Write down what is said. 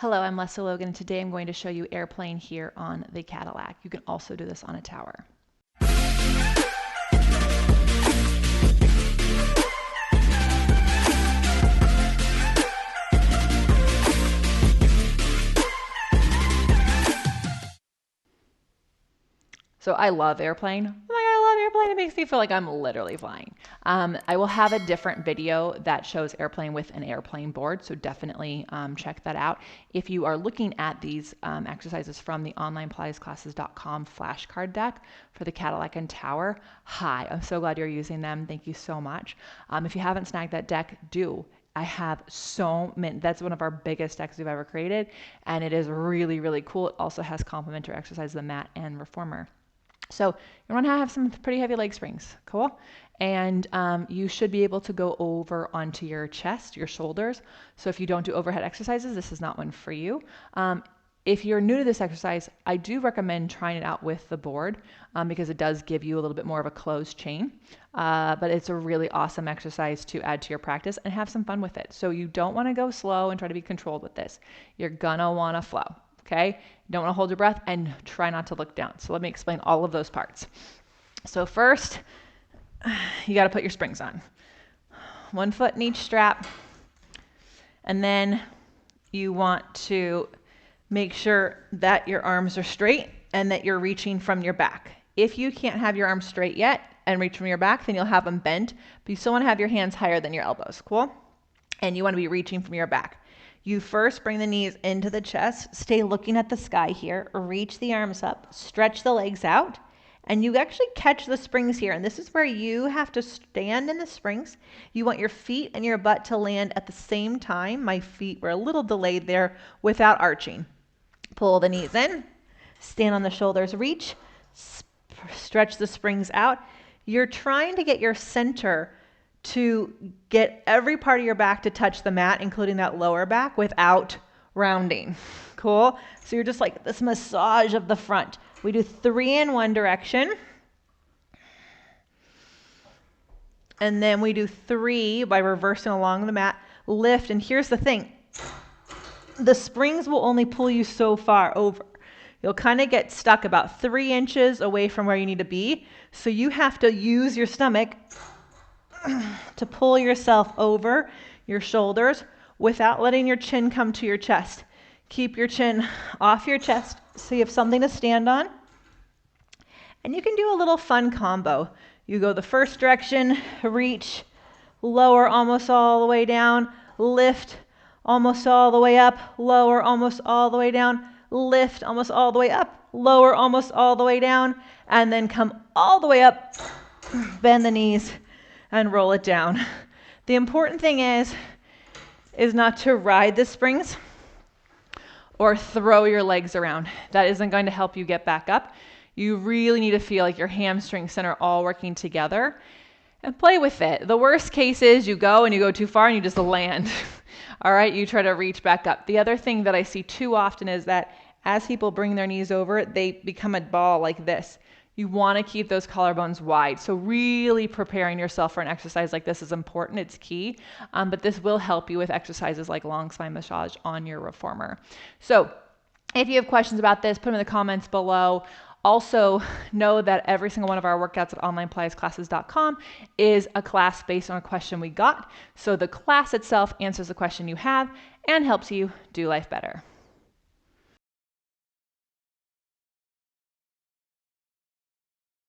Hello, I'm Lesley Logan, and today I'm going to show you airplane here on the Cadillac. You can also do this on a tower. So I love airplane. I love airplane. It makes me feel like I'm literally flying. I will have a different video that shows airplane with an airplane board, so definitely check that out. If you are looking at these exercises from the onlinepilatesclasses.com flashcard deck for the Cadillac and Tower, hi, I'm so glad you're using them. Thank you so much. If you haven't snagged that deck, do. I have so many. That's one of our biggest decks we've ever created, and it is really, really cool. It also has complementary exercises, the mat and reformer. So you want to have some pretty heavy leg springs, cool? And you should be able to go over onto your chest, your shoulders. So if you don't do overhead exercises, this is not one for you. If you're new to this exercise, I do recommend trying it out with the board because it does give you a little bit more of a closed chain. But it's a really awesome exercise to add to your practice and have some fun with it. So you don't want to go slow and try to be controlled with this. You're gonna want to flow. Okay, don't want to hold your breath and try not to look down. So let me explain all of those parts. So first, you got to put your springs on. 1 foot in each strap. And then you want to make sure that your arms are straight and that you're reaching from your back. If you can't have your arms straight yet and reach from your back, then you'll have them bent, but you still want to have your hands higher than your elbows, cool? And you want to be reaching from your back. You first bring the knees into the chest, stay looking at the sky here, reach the arms up, stretch the legs out, and you actually catch the springs here. And this is where you have to stand in the springs. You want your feet and your butt to land at the same time. My feet were a little delayed there without arching. Pull the knees in, stand on the shoulders, reach, stretch the springs out. You're trying to get your center to get every part of your back to touch the mat, including that lower back, without rounding. Cool? So you're just like this massage of the front. We do 3 in one direction. And then we do 3 by reversing along the mat. Lift, and here's the thing. The springs will only pull you so far over. You'll kind of get stuck about 3 inches away from where you need to be. So you have to use your stomach to pull yourself over your shoulders without letting your chin come to your chest. Keep your chin off your chest so you have something to stand on. And you can do a little fun combo. You go the first direction, reach, lower almost all the way down, lift almost all the way up, lower almost all the way down, lift almost all the way up, lower almost all the way down, and then come all the way up, bend the knees, and roll it down. The important thing is not to ride the springs or throw your legs around. That isn't going to help you get back up. You really need to feel like your hamstrings are all working together and play with it. The worst case is you go too far and you just land. All right, you try to reach back up. The other thing that I see too often is that as people bring their knees over, they become a ball like this. You want to keep those collarbones wide. So really preparing yourself for an exercise like this is important. It's key. But this will help you with exercises like long spine massage on your reformer. So if you have questions about this, put them in the comments below. Also, know that every single one of our workouts at onlinepilatesclasses.com is a class based on a question we got. So the class itself answers the question you have and helps you do life better.